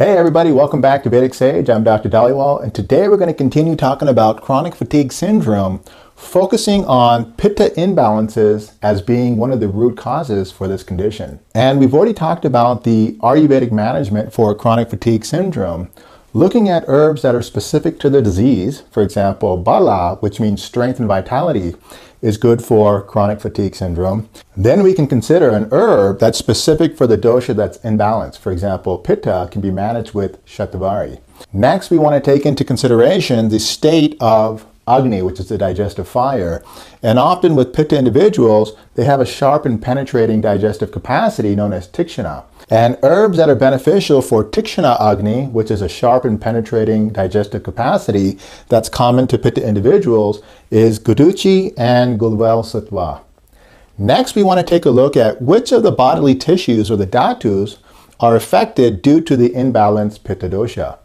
Hey everybody, welcome back to Vedic Sage. I'm Dr. Dhaliwal, and today we're going to continue talking about chronic fatigue syndrome, focusing on Pitta imbalances as being one of the root causes for this condition. And we've already talked about the Ayurvedic management for chronic fatigue syndrome, looking at herbs that are specific to the disease. For example, bala, which means strength and vitality, is good for chronic fatigue syndrome. Then we can consider an herb that's specific for the dosha that's imbalanced. For example, Pitta can be managed with shatavari. Next, we want to take into consideration the state of Agni, which is the digestive fire. And often with Pitta individuals, they have a sharp and penetrating digestive capacity known as Tikshana. And herbs that are beneficial for Tikshana Agni, which is a sharp and penetrating digestive capacity that's common to Pitta individuals, is Guduchi and Gulvel Sattva. Next, we want to take a look at which of the bodily tissues or the dhatus are affected due to the imbalanced Pitta dosha.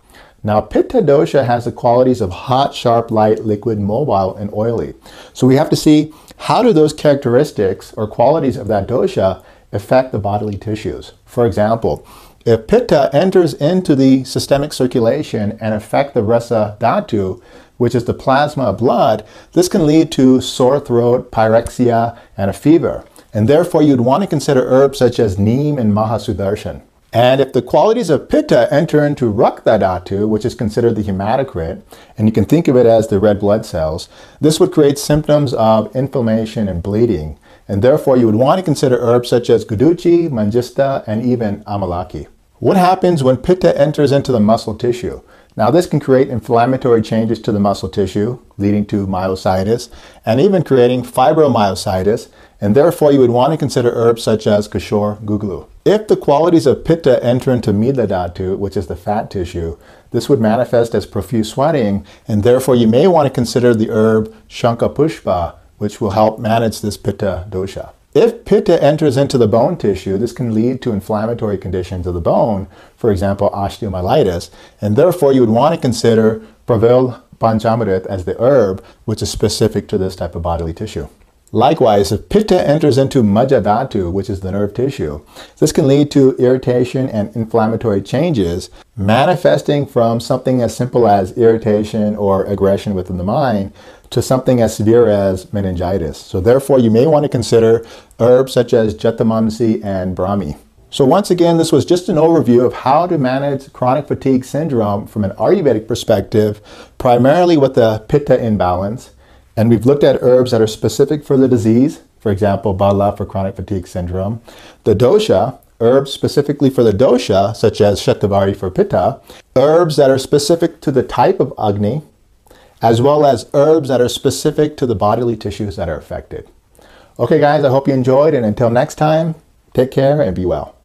Now, Pitta dosha has the qualities of hot, sharp, light, liquid, mobile, and oily. So we have to see how do those characteristics or qualities of that dosha affect the bodily tissues. For example, if Pitta enters into the systemic circulation and affect the rasa dhatu, which is the plasma of blood, this can lead to sore throat, pyrexia, and a fever. And therefore, you'd want to consider herbs such as neem and mahasudarshan. And if the qualities of Pitta enter into Rakta Dhatu, which is considered the hematocrit, and you can think of it as the red blood cells, this would create symptoms of inflammation and bleeding. And therefore, you would want to consider herbs such as Guduchi, Manjista, and even Amalaki. What happens when Pitta enters into the muscle tissue? Now, this can create inflammatory changes to the muscle tissue, leading to myositis, and even creating fibromyositis, and therefore you would want to consider herbs such as Kishore Guglu. If the qualities of Pitta enter into Mila Dhatu, which is the fat tissue, this would manifest as profuse sweating, and therefore you may want to consider the herb Shanka Pushpa, which will help manage this Pitta dosha. If Pitta enters into the bone tissue, this can lead to inflammatory conditions of the bone, for example, osteomyelitis, and therefore you would want to consider Pravil Panchamrit as the herb, which is specific to this type of bodily tissue. Likewise, if Pitta enters into Majja Dhatu, which is the nerve tissue, this can lead to irritation and inflammatory changes, manifesting from something as simple as irritation or aggression within the mind to something as severe as meningitis. So therefore, you may want to consider herbs such as Jatamansi and Brahmi. So once again, this was just an overview of how to manage chronic fatigue syndrome from an Ayurvedic perspective, primarily with the Pitta imbalance. And we've looked at herbs that are specific for the disease, for example, Bala for chronic fatigue syndrome. The dosha, herbs specifically for the dosha, such as Shatavari for Pitta. Herbs that are specific to the type of Agni, as well as herbs that are specific to the bodily tissues that are affected. Okay guys, I hope you enjoyed, and until next time, take care and be well.